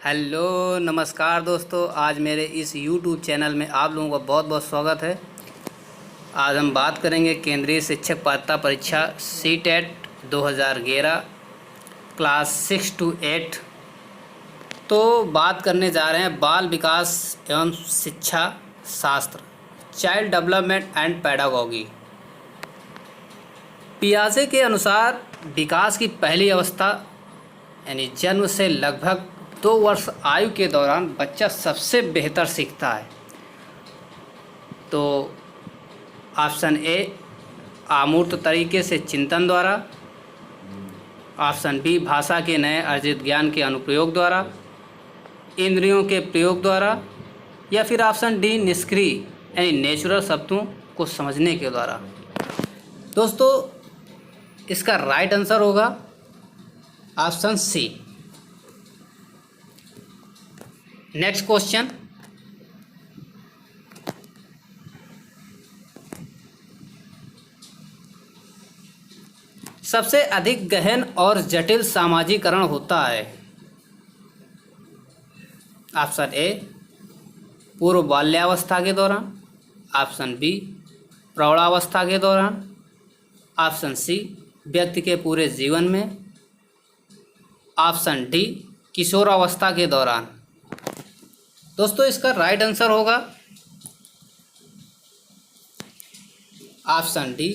Hello नमस्कार दोस्तों। आज मेरे इस YouTube चैनल में आप लोगों का बहुत बहुत स्वागत है। आज हम बात करेंगे केंद्रीय शिक्षक पात्रता परीक्षा CTET 2011 क्लास 6 to 8। तो बात करने जा रहे हैं बाल विकास एवं शिक्षा शास्त्र, चाइल्ड डेवलपमेंट एंड पैडागॉजी। पियाजे के अनुसार विकास की पहली अवस्था यानी जन्म से लगभग 2 वर्ष आयु के दौरान बच्चा सबसे बेहतर सीखता है। तो ऑप्शन ए अमूर्त तरीके से चिंतन द्वारा, ऑप्शन बी भाषा के नए अर्जित ज्ञान के अनुप्रयोग द्वारा, इंद्रियों के प्रयोग द्वारा, या फिर ऑप्शन डी निष्क्रिय यानी नेचुरल शब्दों को समझने के द्वारा। दोस्तों इसका राइट आंसर होगा ऑप्शन सी। नेक्स्ट क्वेश्चन, सबसे अधिक गहन और जटिल सामाजिकरण होता है। ऑप्शन ए पूर्व बाल्यावस्था के दौरान, ऑप्शन बी प्रौढ़ावस्था के दौरान, ऑप्शन सी व्यक्ति के पूरे जीवन में, ऑप्शन डी किशोरावस्था के दौरान। दोस्तों इसका राइट आंसर होगा ऑप्शन डी।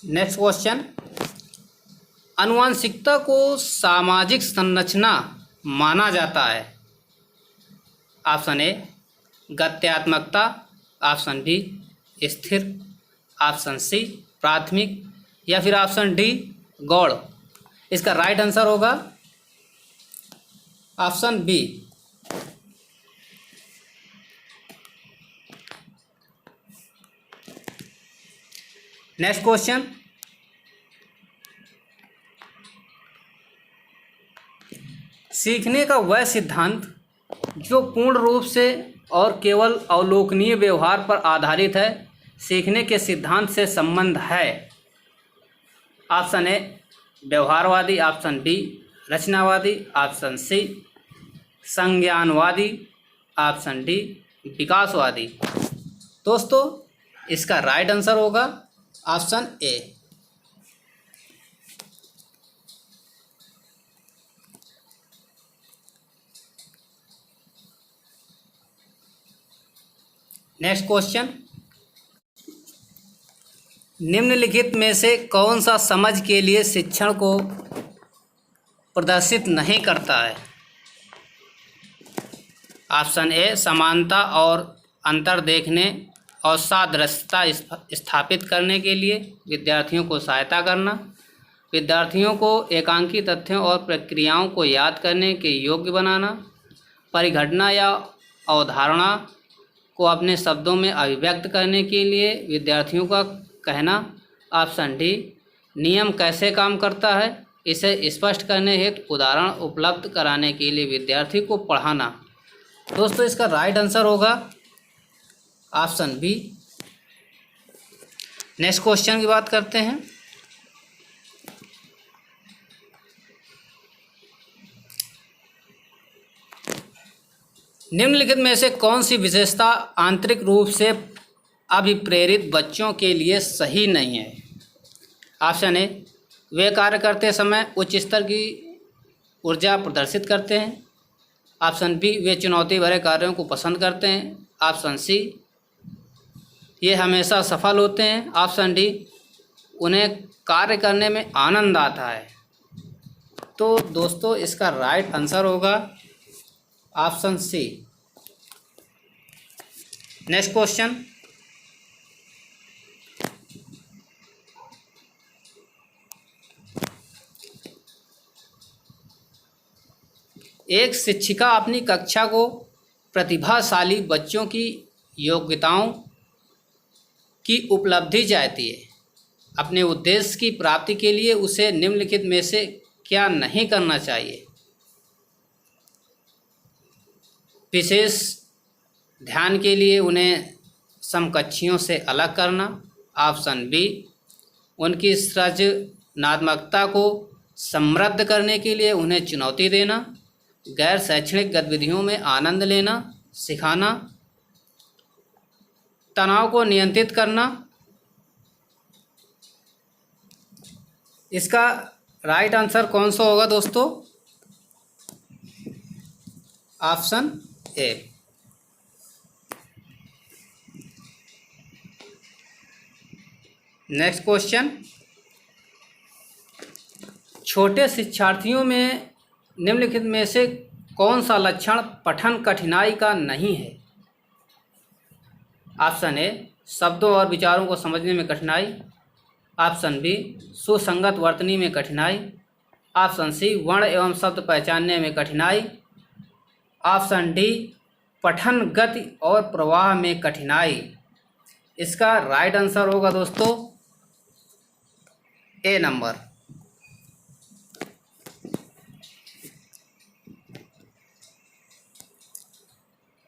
नेक्स्ट क्वेश्चन, आनुवंशिकता को सामाजिक संरचना माना जाता है। ऑप्शन ए गत्यात्मकता, ऑप्शन बी स्थिर, ऑप्शन सी प्राथमिक, या फिर ऑप्शन डी गौड़। इसका राइट आंसर होगा ऑप्शन बी। नेक्स्ट क्वेश्चन, सीखने का वह सिद्धांत जो पूर्ण रूप से और केवल अवलोकनीय व्यवहार पर आधारित है, सीखने के सिद्धांत से संबंध है। ऑप्शन ए व्यवहारवादी, ऑप्शन बी रचनावादी, ऑप्शन सी संज्ञानवादी, ऑप्शन डी विकासवादी। दोस्तों इसका राइट आंसर होगा ऑप्शन ए। नेक्स्ट क्वेश्चन, निम्नलिखित में से कौन सा समझ के लिए शिक्षण को प्रदर्शित नहीं करता है। ऑप्शन ए समानता और अंतर देखने और सादृश्यता स्थापित करने के लिए विद्यार्थियों को सहायता करना, विद्यार्थियों को एकांकी तथ्यों और प्रक्रियाओं को याद करने के योग्य बनाना, परिघटना या अवधारणा को अपने शब्दों में अभिव्यक्त करने के लिए विद्यार्थियों का कहना, ऑप्शन डी नियम कैसे काम करता है इसे स्पष्ट करने हेतु उदाहरण उपलब्ध कराने के लिए विद्यार्थी को पढ़ाना। दोस्तों इसका राइट आंसर होगा ऑप्शन बी। नेक्स्ट क्वेश्चन की बात करते हैं, निम्नलिखित में से कौन सी विशेषता आंतरिक रूप से अभिप्रेरित बच्चों के लिए सही नहीं है। ऑप्शन ए वे कार्य करते समय उच्च स्तर की ऊर्जा प्रदर्शित करते हैं, ऑप्शन बी वे चुनौती भरे कार्यों को पसंद करते हैं, ऑप्शन सी ये हमेशा सफल होते हैं, ऑप्शन डी उन्हें कार्य करने में आनंद आता है। तो दोस्तों इसका राइट आंसर होगा ऑप्शन सी। नेक्स्ट क्वेश्चन, एक शिक्षिका अपनी कक्षा को प्रतिभाशाली बच्चों की योग्यताओं की उपलब्धि चाहती है। अपने उद्देश्य की प्राप्ति के लिए उसे निम्नलिखित में से क्या नहीं करना चाहिए। विशेष ध्यान के लिए उन्हें समकक्षियों से अलग करना, ऑप्शन बी उनकी रचनात्मकता को समृद्ध करने के लिए उन्हें चुनौती देना, गैर शैक्षणिक गतिविधियों में आनंद लेना सिखाना, तनाव को नियंत्रित करना। इसका राइट आंसर कौन सा होगा दोस्तों? Option A. नेक्स्ट क्वेश्चन, छोटे शिक्षार्थियों में निम्नलिखित में से कौन सा लक्षण पठन कठिनाई का नहीं है? ऑप्शन ए, शब्दों और विचारों को समझने में कठिनाई। ऑप्शन बी, सुसंगत वर्तनी में कठिनाई। ऑप्शन सी, वर्ण एवं शब्द पहचानने में कठिनाई। ऑप्शन डी, पठन गति और प्रवाह में कठिनाई। इसका राइट आंसर होगा दोस्तों ए नंबर।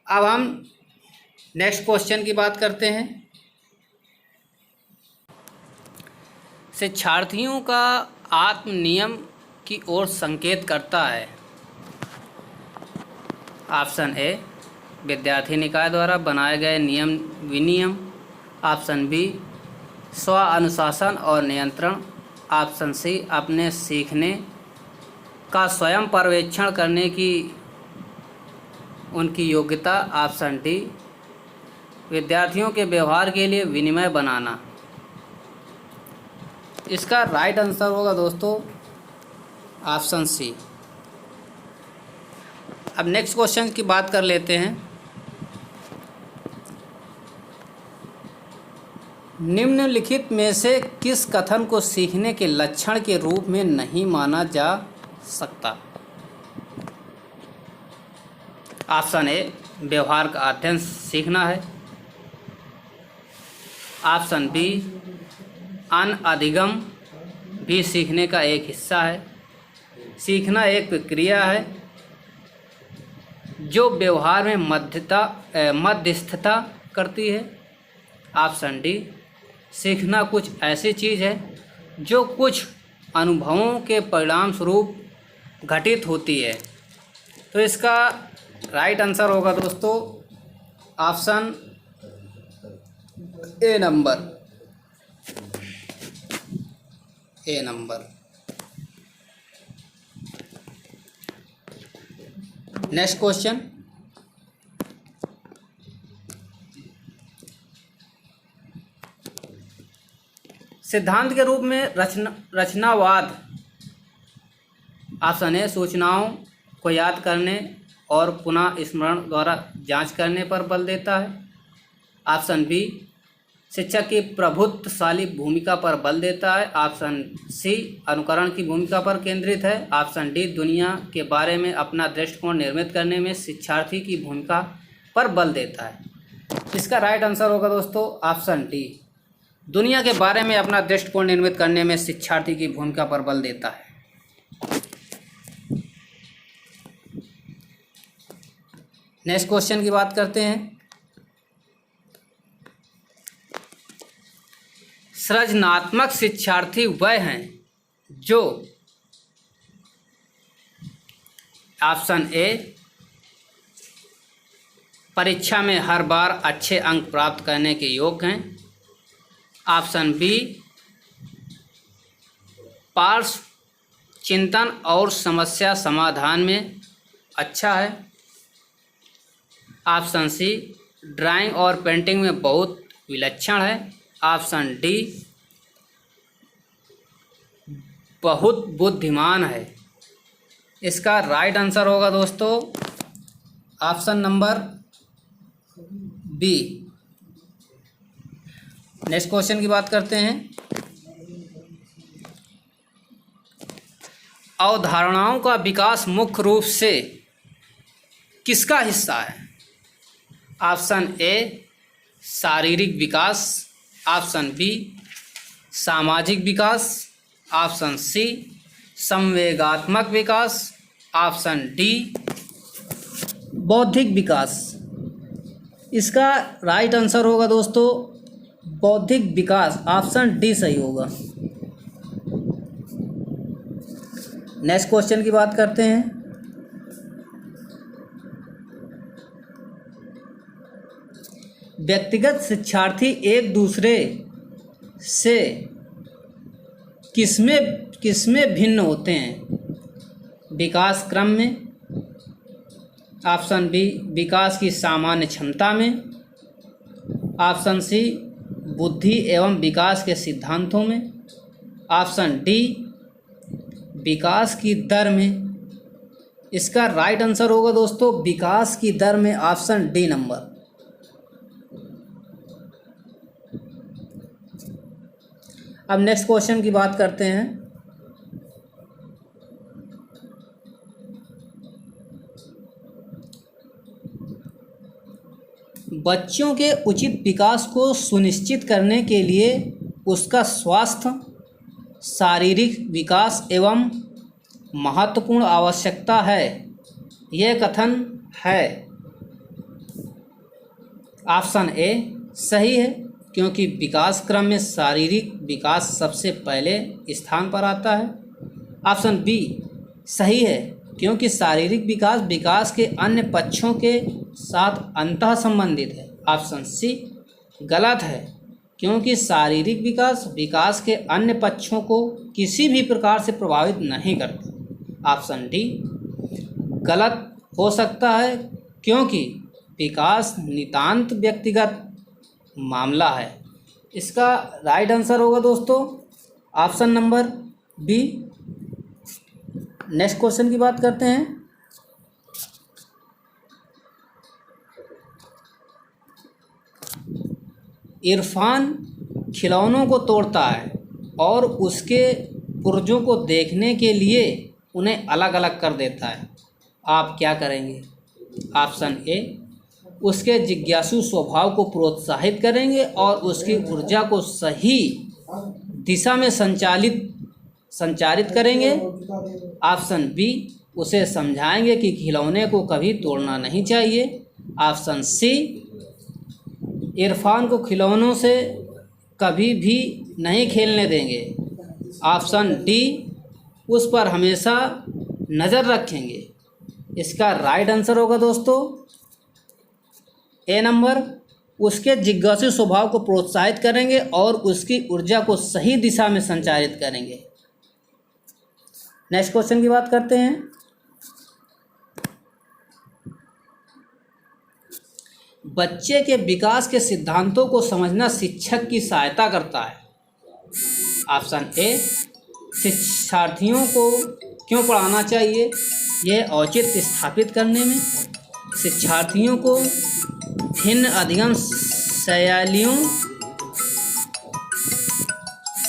अब हम नेक्स्ट क्वेश्चन की बात करते हैं। शिक्षार्थियों का आत्म नियम की ओर संकेत करता है। ऑप्शन ए, विद्यार्थी निकाय द्वारा बनाए गए नियम विनियम। ऑप्शन बी, स्व अनुशासन और नियंत्रण। ऑप्शन सी, अपने सीखने का स्वयं पर्यवेक्षण करने की उनकी योग्यता। ऑप्शन डी, विद्यार्थियों के व्यवहार के लिए विनिमय बनाना। इसका राइट आंसर होगा दोस्तों ऑप्शन सी। अब नेक्स्ट क्वेश्चन की बात कर लेते हैं। निम्नलिखित में से किस कथन को सीखने के लक्षण के रूप में नहीं माना जा सकता? ऑप्शन ए, व्यवहार का अध्ययन सीखना है। ऑप्शन बी, अनअधिगम भी सीखने का एक हिस्सा है। सीखना एक प्रक्रिया है जो व्यवहार में मध्यस्थता करती है। ऑप्शन डी, सीखना कुछ ऐसी चीज़ है जो कुछ अनुभवों के परिणाम स्वरूप घटित होती है। तो इसका राइट आंसर होगा दोस्तों option A number. A number. Next question, सिद्धांत के रूप में रचनावाद। ऑप्शन ए, सूचनाओं को याद करने और पुनः स्मरण द्वारा जांच करने पर बल देता है। ऑप्शन बी, शिक्षक की प्रभुत्वशाली भूमिका पर बल देता है। ऑप्शन सी, अनुकरण की भूमिका पर केंद्रित है। ऑप्शन डी, दुनिया के बारे में अपना दृष्टिकोण निर्मित करने में शिक्षार्थी की भूमिका पर बल देता है। इसका राइट आंसर होगा दोस्तों ऑप्शन डी, दुनिया के बारे में अपना दृष्टिकोण निर्मित करने में शिक्षार्थी की भूमिका पर बल देता है। नेक्स्ट क्वेश्चन की बात करते हैं। सृजनात्मक शिक्षार्थी वह हैं जो ऑप्शन ए, परीक्षा में हर बार अच्छे अंक प्राप्त करने के योग्य हैं। ऑप्शन बी, पार्श्व चिंतन और समस्या समाधान में अच्छा है। ऑप्शन सी, ड्राइंग और पेंटिंग में बहुत विलक्षण है। ऑप्शन डी, बहुत बुद्धिमान है। इसका राइट आंसर होगा दोस्तों option number B. Next question की बात करते हैं। अवधारणाओं का विकास मुख्य रूप से किसका हिस्सा है? ऑप्शन ए, शारीरिक विकास। ऑप्शन बी, सामाजिक विकास। ऑप्शन सी, संवेगात्मक विकास। ऑप्शन डी, बौद्धिक विकास। इसका राइट आंसर होगा दोस्तों बौद्धिक विकास। ऑप्शन डी सही होगा। नेक्स्ट क्वेश्चन की बात करते हैं। व्यक्तिगत शिक्षार्थी एक दूसरे से किसमें भिन्न होते हैं? विकास क्रम में, ऑप्शन बी विकास की सामान्य क्षमता में, ऑप्शन सी बुद्धि एवं विकास के सिद्धांतों में, ऑप्शन डी विकास की दर में। इसका राइट आंसर होगा दोस्तों विकास की दर में, ऑप्शन डी नंबर। अब नेक्स्ट क्वेश्चन की बात करते हैं। बच्चों के उचित विकास को सुनिश्चित करने के लिए उसका स्वास्थ्य, शारीरिक विकास एवं महत्वपूर्ण आवश्यकता है, यह कथन है। ऑप्शन ए सही है, क्योंकि विकास क्रम में शारीरिक विकास सबसे पहले स्थान पर आता है। ऑप्शन बी सही है, क्योंकि शारीरिक विकास विकास के अन्य पक्षों के साथ अंतः संबंधित है। ऑप्शन सी गलत है, क्योंकि शारीरिक विकास विकास के अन्य पक्षों को किसी भी प्रकार से प्रभावित नहीं करता। ऑप्शन डी गलत हो सकता है, क्योंकि विकास नितांत व्यक्तिगत मामला है। इसका राइट आंसर होगा दोस्तों option number B. Next question की बात करते हैं। इरफान खिलौनों को तोड़ता है और उसके पुर्जों को देखने के लिए उन्हें अलग अलग कर देता है। आप क्या करेंगे? ऑप्शन ए उसके जिज्ञासु स्वभाव को प्रोत्साहित करेंगे और उसकी ऊर्जा को सही दिशा में संचारित करेंगे। ऑप्शन बी उसे समझाएंगे कि खिलौने को कभी तोड़ना नहीं चाहिए। ऑप्शन सी इरफान को खिलौनों से कभी भी नहीं खेलने देंगे। ऑप्शन डी उस पर हमेशा नज़र रखेंगे। इसका राइट आंसर होगा दोस्तों ए नंबर, उसके जिज्ञासु स्वभाव को प्रोत्साहित करेंगे और उसकी ऊर्जा को सही दिशा में संचारित करेंगे। नेक्स्ट क्वेश्चन की बात करते हैं। बच्चे के विकास के सिद्धांतों को समझना शिक्षक की सहायता करता है। ऑप्शन ए शिक्षार्थियों को क्यों पढ़ाना चाहिए, यह औचित्य स्थापित करने में, शिक्षार्थियों को भिन्न अधिगम शैलियों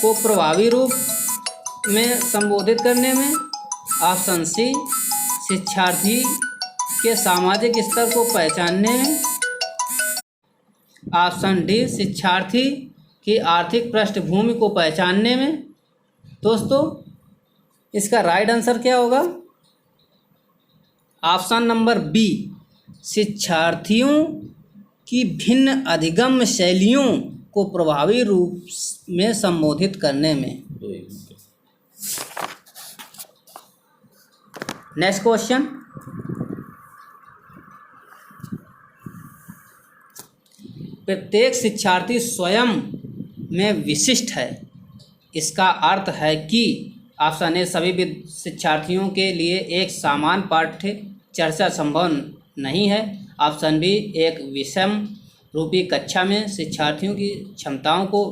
को प्रभावी रूप में संबोधित करने में, ऑप्शन सी शिक्षार्थी के सामाजिक स्तर को पहचानने में, ऑप्शन डी शिक्षार्थी की आर्थिक पृष्ठभूमि को पहचानने में। दोस्तों इसका राइट आंसर क्या होगा? ऑप्शन नंबर बी शिक्षार्थियों की भिन्न अधिगम शैलियों को प्रभावी रूप में संबोधित करने में। Next question. प्रत्येक शिक्षार्थी स्वयं में विशिष्ट है, इसका अर्थ है कि ऑप्शन ए सभी शिक्षार्थियों के लिए एक समान पाठ्य चर्चा संभव नहीं है। ऑप्शन बी एक विषम रूपी कक्षा में शिक्षार्थियों की क्षमताओं को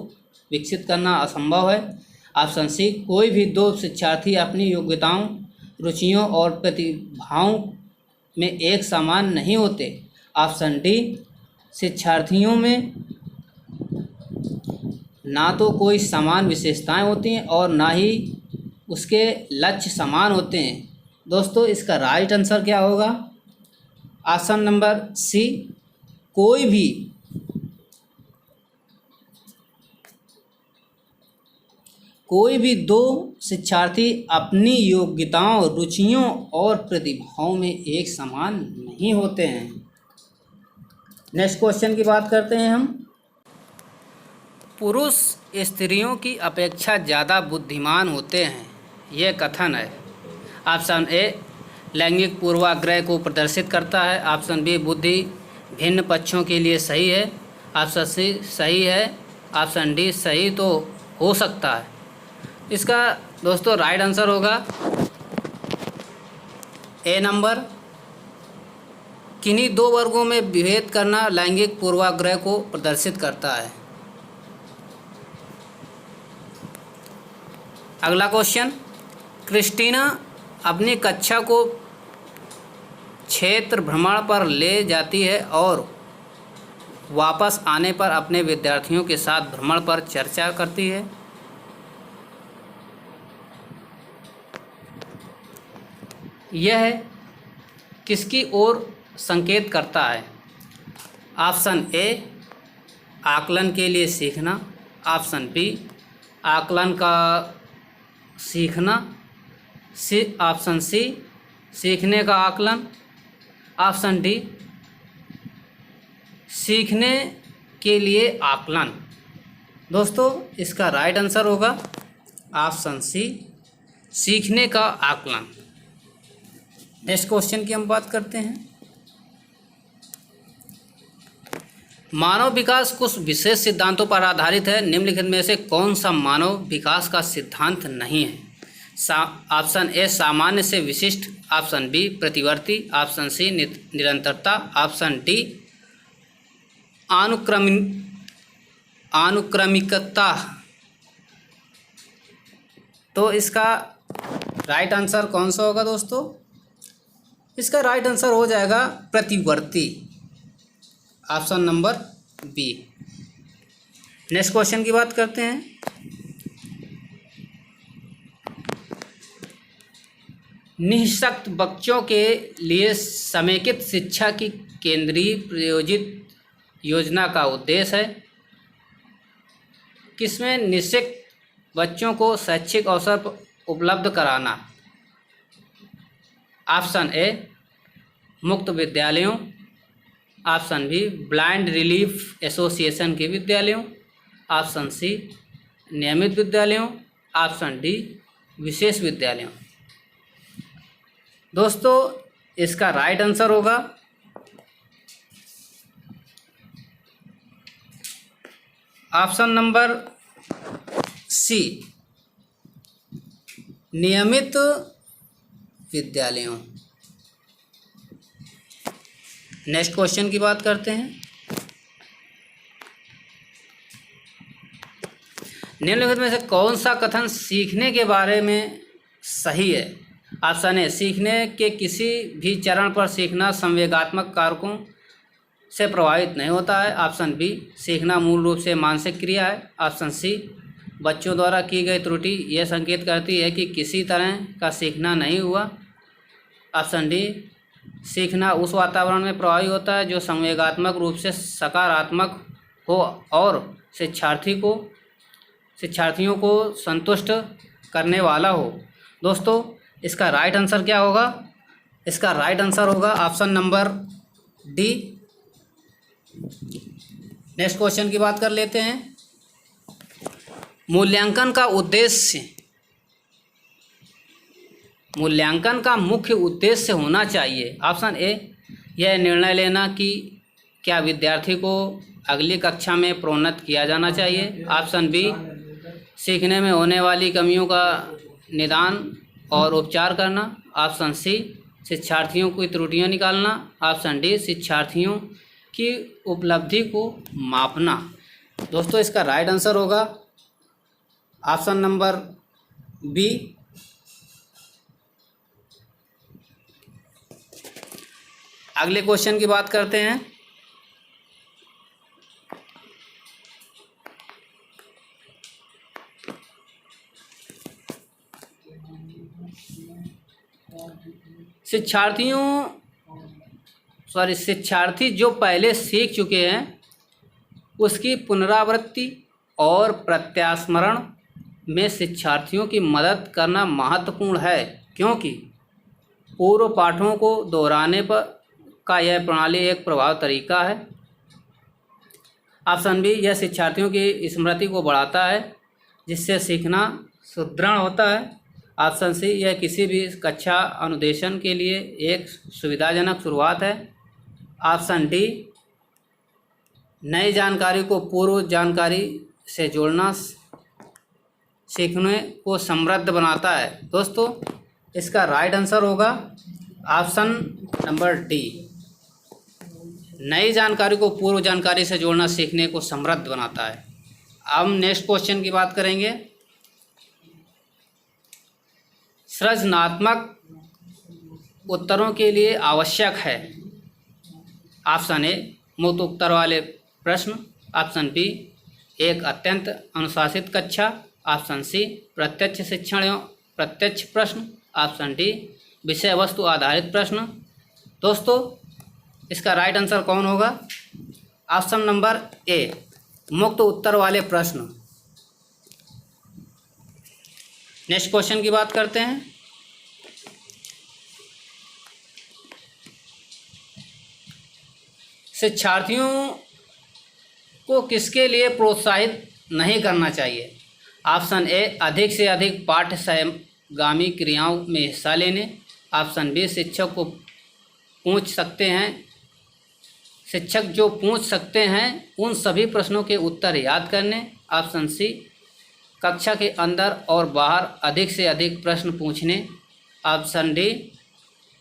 विकसित करना असंभव है। ऑप्शन सी कोई भी दो शिक्षार्थी अपनी योग्यताओं, रुचियों और प्रतिभाओं में एक समान नहीं होते। ऑप्शन डी शिक्षार्थियों में ना तो कोई समान विशेषताएं होती हैं और ना ही उसके लक्ष्य समान होते हैं। दोस्तों इसका राइट आंसर क्या होगा? ऑप्शन नंबर सी कोई भी दो शिक्षार्थी अपनी योग्यताओं, रुचियों और प्रतिभाओं में एक समान नहीं होते हैं। नेक्स्ट क्वेश्चन की बात करते हैं हम। पुरुष स्त्रियों की अपेक्षा ज़्यादा बुद्धिमान होते हैं, यह कथन है। ऑप्शन ए लैंगिक पूर्वाग्रह को प्रदर्शित करता है। ऑप्शन बी बुद्धि भिन्न पक्षों के लिए सही है। ऑप्शन सी सही है। ऑप्शन डी सही तो हो सकता है। इसका दोस्तों राइट आंसर होगा ए नंबर, किन्हीं दो वर्गों में विभेद करना लैंगिक पूर्वाग्रह को प्रदर्शित करता है। अगला क्वेश्चन, क्रिस्टीना अपनी कक्षा को क्षेत्र भ्रमण पर ले जाती है और वापस आने पर अपने विद्यार्थियों के साथ भ्रमण पर चर्चा करती है। यह किसकी ओर संकेत करता है? ऑप्शन ए आकलन के लिए सीखना। ऑप्शन बी आकलन का सीखना। ऑप्शन सी सीखने का आकलन। ऑप्शन डी सीखने के लिए आकलन। दोस्तों इसका राइट आंसर होगा ऑप्शन सी सीखने का आकलन। नेक्स्ट क्वेश्चन की हम बात करते हैं। मानव विकास कुछ विशेष सिद्धांतों पर आधारित है, निम्नलिखित में से कौन सा मानव विकास का सिद्धांत नहीं है? ऑप्शन ए सामान्य से विशिष्ट। ऑप्शन बी प्रतिवर्ती। ऑप्शन सी निरंतरता। ऑप्शन डी अनुक्रमिकता। तो इसका राइट आंसर कौन सा होगा दोस्तों? इसका राइट आंसर हो जाएगा प्रतिवर्ती। Option number B. Next question की बात करते हैं। निःशक्त बच्चों के लिए समेकित शिक्षा की केंद्रीय प्रायोजित योजना का उद्देश्य है। किसमें निःशक्त बच्चों को शैक्षिक अवसर उपलब्ध कराना? ऑप्शन ए मुक्त विद्यालयों। Option be blind relief association के विद्यालयों। ऑप्शन सी नियमित विद्यालयों। ऑप्शन डी विशेष विद्यालयों। दोस्तों इसका राइट आंसर होगा ऑप्शन नंबर सी नियमित विद्यालयों। नेक्स्ट क्वेश्चन की बात करते हैं। निम्नलिखित में से कौन सा कथन सीखने के बारे में सही है? ऑप्शन ए सीखने के किसी भी चरण पर सीखना संवेगात्मक कारकों से प्रभावित नहीं होता है। ऑप्शन बी सीखना मूल रूप से मानसिक क्रिया है। ऑप्शन सी बच्चों द्वारा की गई त्रुटि यह संकेत करती है कि किसी तरह का सीखना नहीं हुआ। ऑप्शन डी सीखना उस वातावरण में प्रभावी होता है जो संवेगात्मक रूप से सकारात्मक हो और शिक्षार्थियों को संतुष्ट करने वाला हो। दोस्तों इसका राइट आंसर क्या होगा? इसका राइट आंसर होगा option number D. Next question की बात कर लेते हैं। मूल्यांकन का मुख्य उद्देश्य होना चाहिए। ऑप्शन ए यह निर्णय लेना कि क्या विद्यार्थी को अगली कक्षा में प्रोन्नत किया जाना चाहिए। ऑप्शन बी सीखने में होने वाली कमियों का निदान और उपचार करना। ऑप्शन सी शिक्षार्थियों की त्रुटियां निकालना। ऑप्शन डी शिक्षार्थियों की उपलब्धि को मापना। दोस्तों इसका राइट आंसर होगा ऑप्शन नंबर बी। अगले क्वेश्चन की बात करते हैं। शिक्षार्थी जो पहले सीख चुके हैं उसकी पुनरावृत्ति और प्रत्यास्मरण में शिक्षार्थियों की मदद करना महत्वपूर्ण है, क्योंकि पूर्व पाठों को दोहराने पर का यह प्रणाली एक प्रभावी तरीका है। ऑप्शन बी यह शिक्षार्थियों की स्मृति को बढ़ाता है जिससे सीखना सुदृढ़ होता है। ऑप्शन सी, यह किसी भी कक्षा अनुदेशन के लिए एक सुविधाजनक शुरुआत है। ऑप्शन डी, नई जानकारी को पूर्व जानकारी से जोड़ना सीखने को समृद्ध बनाता है। दोस्तों, इसका राइट आंसर होगा ऑप्शन नंबर डी, नई जानकारी को पूर्व जानकारी से जोड़ना सीखने को समृद्ध बनाता है। अब हम नेक्स्ट क्वेश्चन की बात करेंगे। सृजनात्मक उत्तरों के लिए आवश्यक है। ऑप्शन ए, मुक्त उत्तर वाले प्रश्न। ऑप्शन बी, एक अत्यंत अनुशासित कक्षा। ऑप्शन सी, प्रत्यक्ष शिक्षण एवं प्रत्यक्ष प्रश्न। ऑप्शन डी, विषय वस्तु आधारित प्रश्न। दोस्तों, इसका राइट आंसर कौन होगा? ऑप्शन नंबर ए, मुक्त उत्तर वाले प्रश्न। नेक्स्ट क्वेश्चन की बात करते हैं। शिक्षार्थियों को किसके लिए प्रोत्साहित नहीं करना चाहिए? ऑप्शन ए, अधिक से अधिक पाठ्य सहगामी क्रियाओं में हिस्सा लेने। ऑप्शन बी, शिक्षक जो पूछ सकते हैं उन सभी प्रश्नों के उत्तर याद करने। ऑप्शन सी, कक्षा के अंदर और बाहर अधिक से अधिक प्रश्न पूछने। ऑप्शन डी,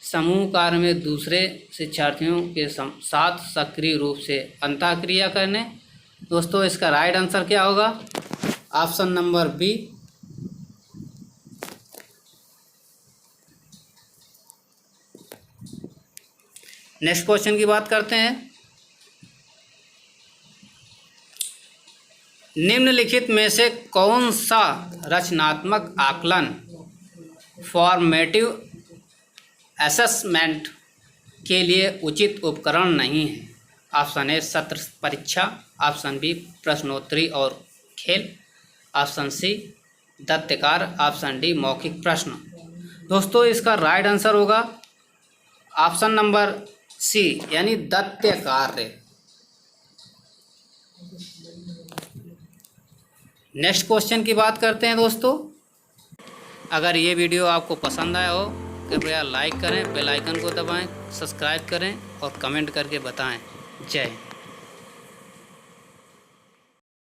समूह कार्य में दूसरे शिक्षार्थियों के साथ सक्रिय रूप से अंतःक्रिया करने। दोस्तों, इसका राइट आंसर क्या होगा? Option number B, next question की बात करते हैं। निम्नलिखित में से कौन सा रचनात्मक आकलन फॉर्मेटिव असेसमेंट के लिए उचित उपकरण नहीं है? ऑप्शन ए, सत्र परीक्षा। ऑप्शन बी, प्रश्नोत्तरी और खेल। ऑप्शन सी, दत्तकार। ऑप्शन डी, मौखिक प्रश्न। दोस्तों, इसका राइट आंसर होगा ऑप्शन नंबर सी, यानी दत्त कार्य। नेक्स्ट क्वेश्चन की बात करते हैं। दोस्तों, अगर ये वीडियो आपको पसंद आया हो कृपया लाइक करें, बेल आइकन को दबाएं, सब्सक्राइब करें और कमेंट करके बताएं। जय हिंद।